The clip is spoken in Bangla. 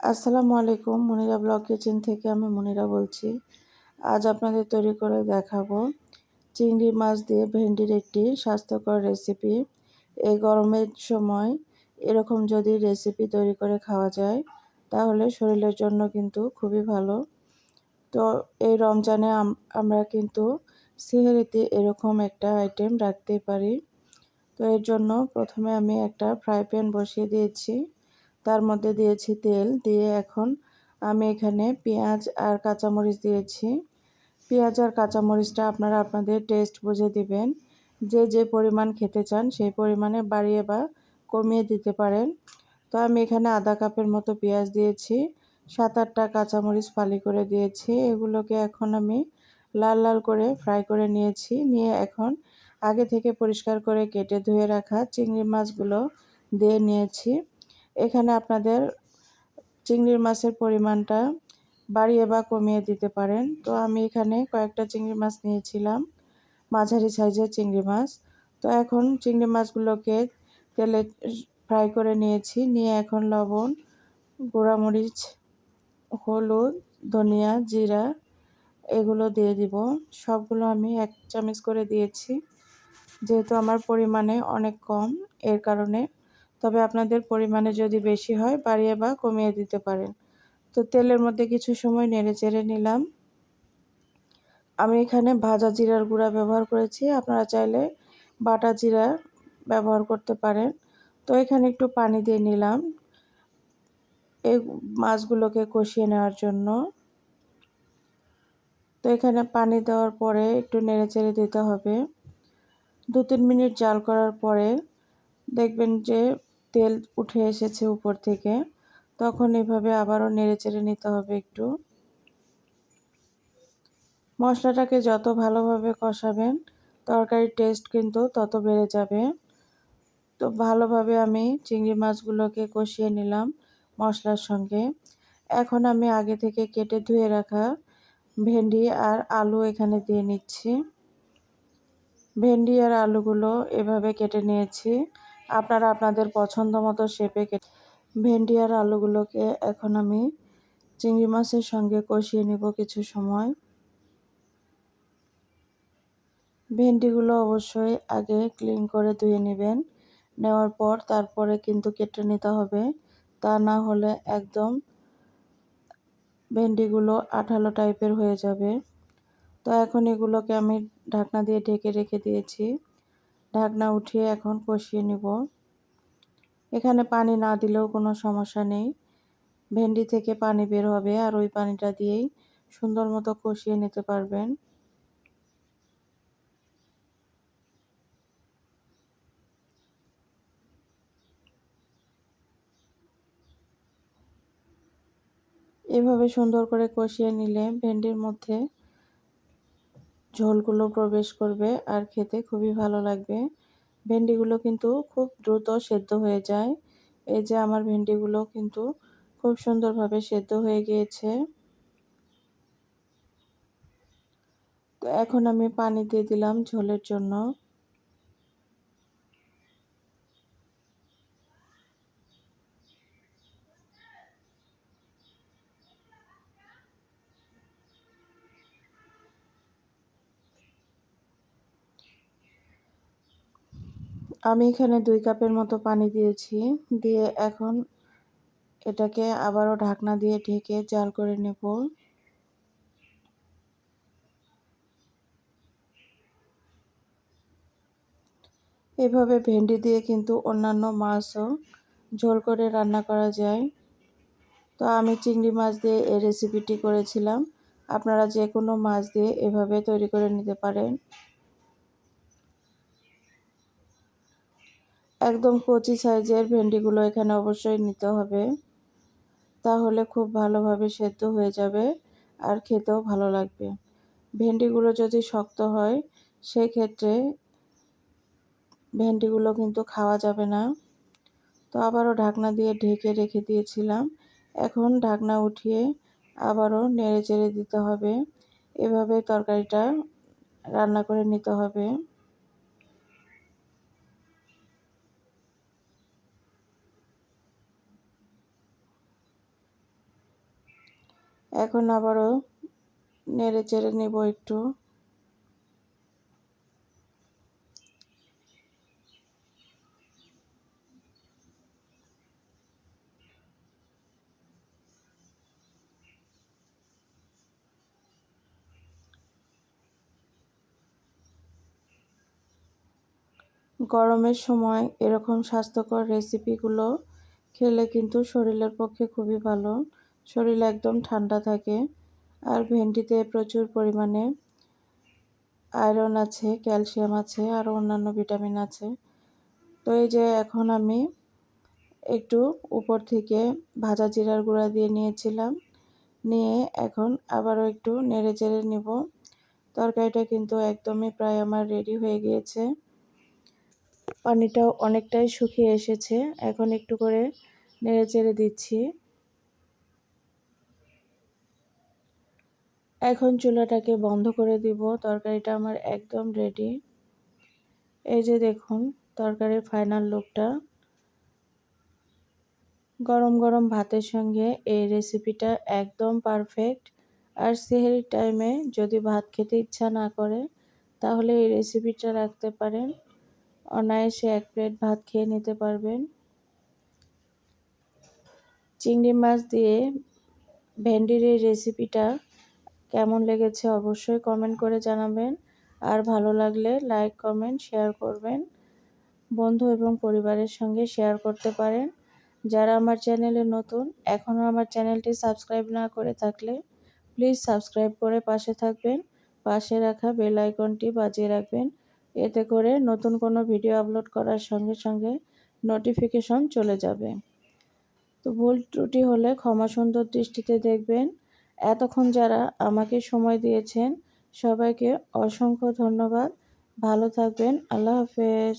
আসসালামু আলাইকুম। মনিরা ব্লগ কিচেন থেকে আমি মনিরা বলছি। আজ আপনাদের তৈরি করে দেখাবো চিংড়ি মাছ দিয়ে ভেন্ডির একটি স্বাস্থ্যকর রেসিপি। এই গরমের সময় এরকম যদি রেসিপি তৈরি করে খাওয়া যায় তাহলে শরীরের জন্য কিন্তু খুবই ভালো। তো এই রমজানে আমরা কিন্তু সেহরিতে এরকম একটা আইটেম রাখতেই পারি। তো এর জন্য প্রথমে আমি একটা ফ্রাই প্যান বসিয়ে দিয়েছি। তার মধ্যে দিয়েছি তেল, দিয়ে এখন আমি এখানে পেঁয়াজ আর কাঁচামরিচ দিয়েছি। পেঁয়াজ আর কাঁচামরিচটা আপনারা আপনাদের টেস্ট বুঝে দিবেন। যে যে পরিমাণ খেতে চান সেই পরিমাণে বাড়িয়ে বা কমিয়ে দিতে পারেন। তো আমি এখানে আধা কাপের মতো পেঁয়াজ দিয়েছি, 7-8টা কাঁচামরিচ ফালি করে দিয়েছি। এগুলোকে এখন আমি লাল লাল করে ফ্রাই করে নিয়েছি। নিয়ে এখন আগে থেকে পরিষ্কার করে কেটে ধুয়ে রাখা চিংড়ি মাছগুলো দিয়ে নিয়েছি। এখানে আপনাদের চিংড়ির মাছের পরিমাণটা বাড়িয়ে বা কমিয়ে দিতে পারেন। তো আমি এখানে কয়েকটা চিংড়ি মাছ নিয়েছিলাম, মাঝারি সাইজের চিংড়ি মাছ। তো এখন চিংড়ি মাছগুলোকে তেলে ফ্রাই করে নিয়েছি। নিয়ে এখন লবণ, গুঁড়ামরিচ, হলুদ, ধনিয়া, জিরা এগুলো দিয়ে দিব। সবগুলো আমি 1 চামচ করে দিয়েছি, যেহেতু আমার পরিমাণে অনেক কম এর কারণে। তবে আপনাদের পরিমাণে যদি বেশি হয় বাড়িয়ে বা কমিয়ে দিতে পারেন। তো তেলের মধ্যে কিছু সময় নেড়ে চেড়ে নিলাম। আমি এখানে ভাজা জিরার গুঁড়া ব্যবহার করেছি, আপনারা চাইলে বাটা জিরা ব্যবহার করতে পারেন। তো এখানে একটু পানি দিয়ে নিলাম এই মাছগুলোকে কষিয়ে নেওয়ার জন্য। তো এখানে পানি দেওয়ার পরে একটু নেড়ে চেড়ে দিতে হবে। 2-3 মিনিট জাল করার পরে দেখবেন যে তেল উঠে এসেছে উপর থেকে। তখন এভাবে আবারও নেড়ে চেড়ে নিতে হবে একটু। মশলাটাকে যত ভালোভাবে কষাবেন তরকারির টেস্ট কিন্তু তত বেড়ে যাবে। তো ভালোভাবে আমি চিংড়ি মাছগুলোকে কষিয়ে নিলাম মশলার সঙ্গে। এখন আমি আগে থেকে কেটে ধুয়ে রাখা ভেন্ডি আর আলু এখানে দিয়ে নিচ্ছি। ভেন্ডি আর আলুগুলো এভাবে কেটে নিয়েছি। আপনারা আপনাদের পছন্দ মতো শেপে কেটে ভেন্ডি আর আলুগুলোকে এখন আমি চিংড়ি মাছের সঙ্গে কষিয়ে নিব কিছু সময়। ভেন্ডিগুলো অবশ্যই আগে ক্লিন করে ধুয়ে নেবেন। নেওয়ার পর তারপরে কিন্তু কেটে নিতে হবে, তা না হলে একদম ভেন্ডিগুলো আঠালো টাইপের হয়ে যাবে। তো এখন এগুলোকে আমি ঢাকনা দিয়ে ঢেকে রেখে দিয়েছি। ঢাকনা উঠিয়ে এখন কষিয়ে নিব। এখানে পানি না দিলেও কোনো সমস্যা নেই, ভেন্ডি থেকে পানি বের হবে আর ওই পানিটা দিয়েই সুন্দর মতো কষিয়ে নিতে পারবেন। এভাবে সুন্দর করে কষিয়ে নিলে ভেন্ডির মধ্যে ঝোলগুলো প্রবেশ করবে আর খেতে খুবই ভালো লাগবে। ভেন্ডিগুলো কিন্তু খুব দ্রুত সেদ্ধ হয়ে যায়। এই যে আমার ভেন্ডিগুলো কিন্তু খুব সুন্দরভাবে সেদ্ধ হয়ে গিয়েছে। তো এখন আমি পানি দিয়ে দিলাম ঝোলের জন্য। আমি এখানে 2 কাপের মতো পানি দিয়েছি। দিয়ে এখন এটাকে আবারও ঢাকনা দিয়ে ঢেকে জাল করে নেব। এভাবে ভেন্ডি দিয়ে কিন্তু অন্যান্য মাছও ঝোল করে রান্না করা যায়। তো আমি চিংড়ি মাছ দিয়ে এই রেসিপিটি করেছিলাম। আপনারা যে কোনো মাছ দিয়ে এভাবে তৈরি করে নিতে পারেন। একদম কচি সাইজের ভেন্ডিগুলো এখানে অবশ্যই নিতে হবে, তাহলে খুব ভালোভাবে সেদ্ধ হয়ে যাবে আর খেতেও ভালো লাগবে। ভেন্ডিগুলো যদি শক্ত হয় সেই ক্ষেত্রে ভেন্ডিগুলো কিন্তু খাওয়া যাবে না। তো আবারও ঢাকনা দিয়ে ঢেকে রেখে দিয়েছিলাম। এখন ঢাকনা উঠিয়ে আবারও নেড়ে চেড়ে দিতে হবে। এভাবে তরকারিটা রান্না করে নিতে হবে। এখন আবারও নেড়ে চেড়ে নেব একটু। গরমের সময় এরকম স্বাস্থ্যকর রেসিপিগুলো খেলে কিন্তু শরীরের পক্ষে খুবই ভালো। শরীর একদম ঠান্ডা থাকে। আর ভেন্ডিতে প্রচুর পরিমাণে আয়রন আছে, ক্যালসিয়াম আছে, আরও অন্যান্য ভিটামিন আছে। তো এই যে এখন আমি একটু উপর থেকে ভাজা জিরার গুঁড়া দিয়ে নিয়েছিলাম, নিয়ে এখন আবারও একটু নেড়ে চেড়ে নেব। তরকারিটা কিন্তু একদমই প্রায় আমার রেডি হয়ে গিয়েছে। পানিটাও অনেকটাই শুকিয়ে এসেছে। এখন একটু করে নেড়ে চেড়ে দিচ্ছি। এখন চুলাটাকে বন্ধ করে দিব। তরকারিটা আমার একদম রেডি। এই যে দেখুন তরকারির ফাইনাল লুকটা। গরম গরম ভাতের সঙ্গে এই রেসিপিটা একদম পারফেক্ট। আর সেহরির টাইমে যদি ভাত খেতে ইচ্ছা না করে তাহলে এই রেসিপিটা রাখতে পারেন। অনায়াসে 1 প্লেট ভাত খেয়ে নিতে পারবেন। চিংড়ি মাছ দিয়ে ভেন্ডির এই রেসিপিটা কেমন লেগেছে অবশ্যই কমেন্ট করে জানাবেন। আর ভালো লাগলে লাইক, কমেন্ট, শেয়ার করবেন। বন্ধু এবং পরিবারের সঙ্গে শেয়ার করতে পারেন। যারা আমার চ্যানেলে নতুন, এখনও আমার চ্যানেলটি সাবস্ক্রাইব না করে থাকলে প্লিজ সাবস্ক্রাইব করে পাশে থাকবেন। পাশে রাখা বেল আইকনটি বাজিয়ে রাখবেন। এতে করে নতুন কোনো ভিডিও আপলোড করার সঙ্গে সঙ্গে নোটিফিকেশন চলে যাবে। তো ভুল ত্রুটি হলে ক্ষমা সুন্দর দৃষ্টিতে দেখবেন। এতক্ষণ যারা আমাকে সময় দিয়েছেন সবাইকে অসংখ্য ধন্যবাদ। ভালো থাকবেন। আল্লাহ হাফেজ।